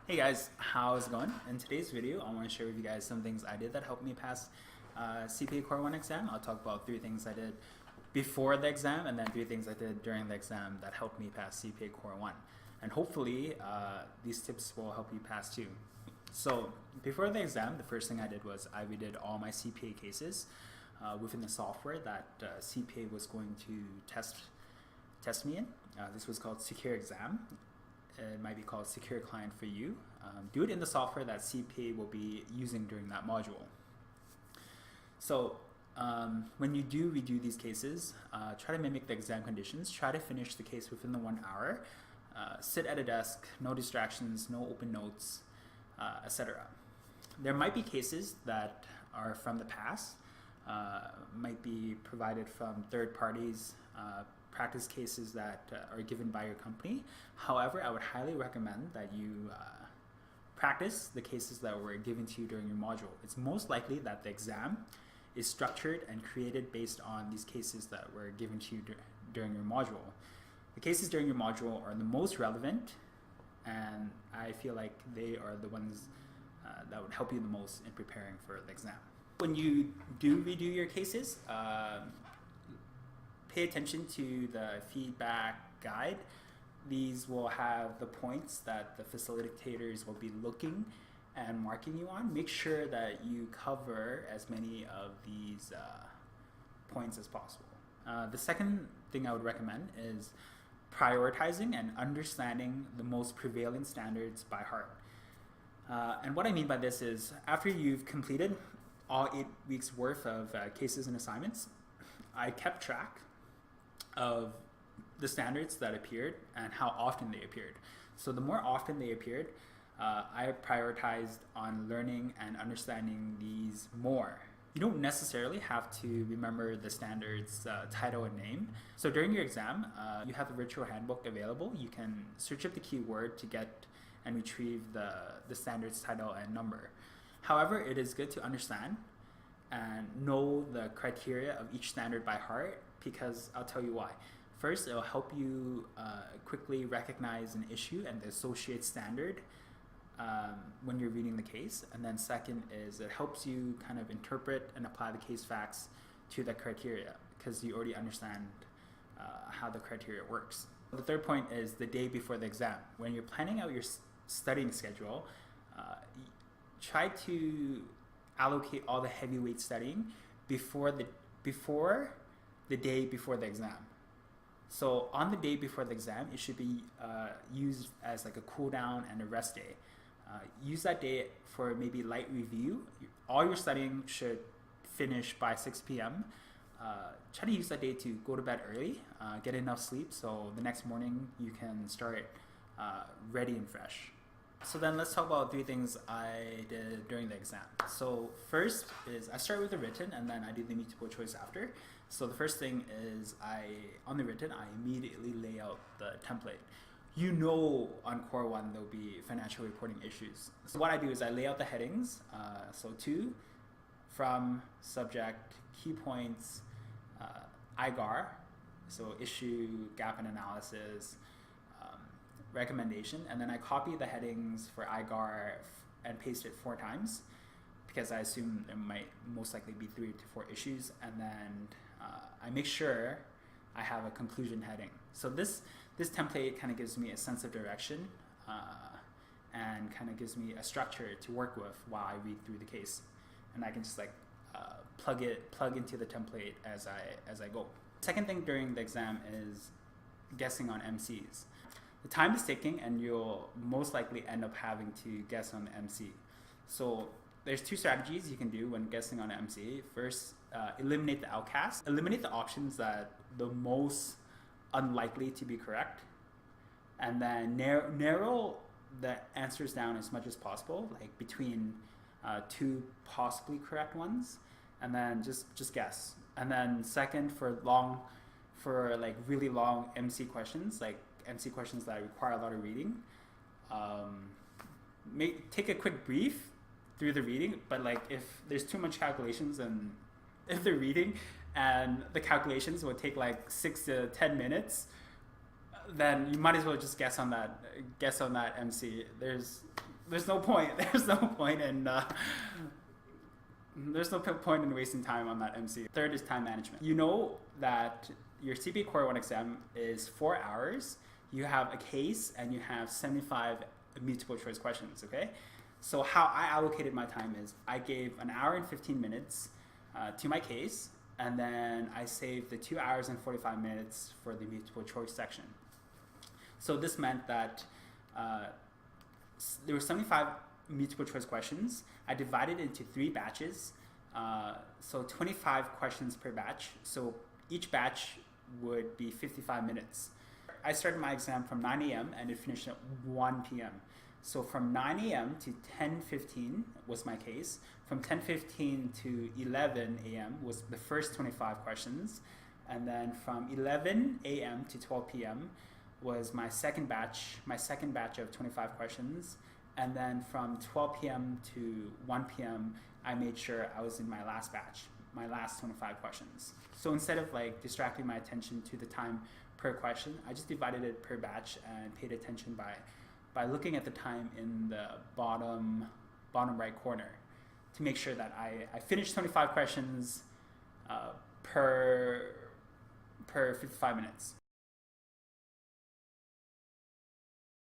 Hey guys, how's it going? In today's video, I want to share with you guys some things I did that helped me pass CPA Core 1 exam. I'll talk about 3 things I did before the exam and then 3 things I did during the exam that helped me pass CPA Core 1. And hopefully, these tips will help you pass too. So before the exam, the first thing I did was I redid all my CPA cases within the software that CPA was going to test me in. This was called Secure Exam. It might be called Secure Client for you. Do it in the software that CPA will be using during that module. So when you do redo these cases, try to mimic the exam conditions. Try to finish the case within the 1 hour. Sit at a desk, no distractions, no open notes, etc. There might be cases that are from the past, might be provided from third parties, practice cases that are given by your company. However, I would highly recommend that you practice the cases that were given to you during your module. It's most likely that the exam is structured and created based on these cases that were given to you during your module. The cases during your module are the most relevant, and I feel like they are the ones that would help you the most in preparing for the exam. When you do redo your cases, pay attention to the feedback guide. These will have the points that the facilitators will be looking and marking you on. Make sure that you cover as many of these points as possible. The second thing I would recommend is prioritizing and understanding the most prevalent standards by heart. And what I mean by this is after you've completed all 8 weeks worth of cases and assignments, I kept track of the standards that appeared and how often they appeared. So the more often they appeared, I prioritized on learning and understanding these more. You don't necessarily have to remember the standards title and name. So during your exam, you have the virtual handbook available. You can search up the keyword to get and retrieve the standards title and number. However, it is good to understand and know the criteria of each standard by heart, because I'll tell you why. First, it'll help you quickly recognize an issue and the associated standard when you're reading the case. And then second is it helps you kind of interpret and apply the case facts to the criteria, because you already understand how the criteria works. The third point is the day before the exam. When you're planning out your studying schedule, try to allocate all the heavyweight studying before the day before the exam. So on the day before the exam, it should be used as like a cool down and a rest day. Use that day for maybe light review. All your studying should finish by 6 p.m. Try to use that day to go to bed early, get enough sleep, so the next morning you can start ready and fresh. So then let's talk about 3 things I did during the exam. So first is I start with the written and then I do the multiple choice after. So the first thing is on the written, I immediately lay out the template. You know on Core 1 there'll be financial reporting issues. So what I do is I lay out the headings, so to, from, subject, key points, IGAR, so issue, gap and analysis, recommendation, and then I copy the headings for IGAR and paste it 4 times, because I assume there might most likely be 3 to 4 issues, and then I make sure I have a conclusion heading. So this template kind of gives me a sense of direction and kind of gives me a structure to work with while I read through the case, and I can just like plug into the template as I go. Second thing during the exam is guessing on MCs. The time is ticking and you'll most likely end up having to guess on the MC. So there's 2 strategies you can do when guessing on an MC. First, eliminate the outcast. Eliminate the options that the most unlikely to be correct, and then narrow the answers down as much as possible, like between 2 possibly correct ones, and then just guess. And then second, for like really long MC questions, like MC questions that require a lot of reading, take a quick brief through the reading, but like if there's too much calculations and if they're reading and the calculations will take like 6 to 10 minutes, then you might as well just guess on that MC. there's no point. There's no point in wasting time on that MC. Third is time management. You know that your CPA Core 1 exam is 4 hours. You have a case and you have 75 multiple choice questions, okay? So how I allocated my time is I gave an hour and 15 minutes to my case, and then I saved the 2 hours and 45 minutes for the multiple choice section. So this meant that there were 75 multiple choice questions. I divided it into 3 batches, so 25 questions per batch. So each batch would be 55 minutes. I started my exam from 9 a.m. and it finished at 1 p.m. So from 9 a.m. to 10:15 was my case. From 10:15 to 11 a.m. was the first 25 questions. And then from 11 a.m. to 12 p.m. was my second batch of 25 questions. And then from 12 p.m. to 1 p.m., I made sure I was in my last batch, my last 25 questions. So instead of like distracting my attention to the time per question, I just divided it per batch and paid attention by looking at the time in the bottom right corner to make sure that I finished 25 questions per 55 minutes.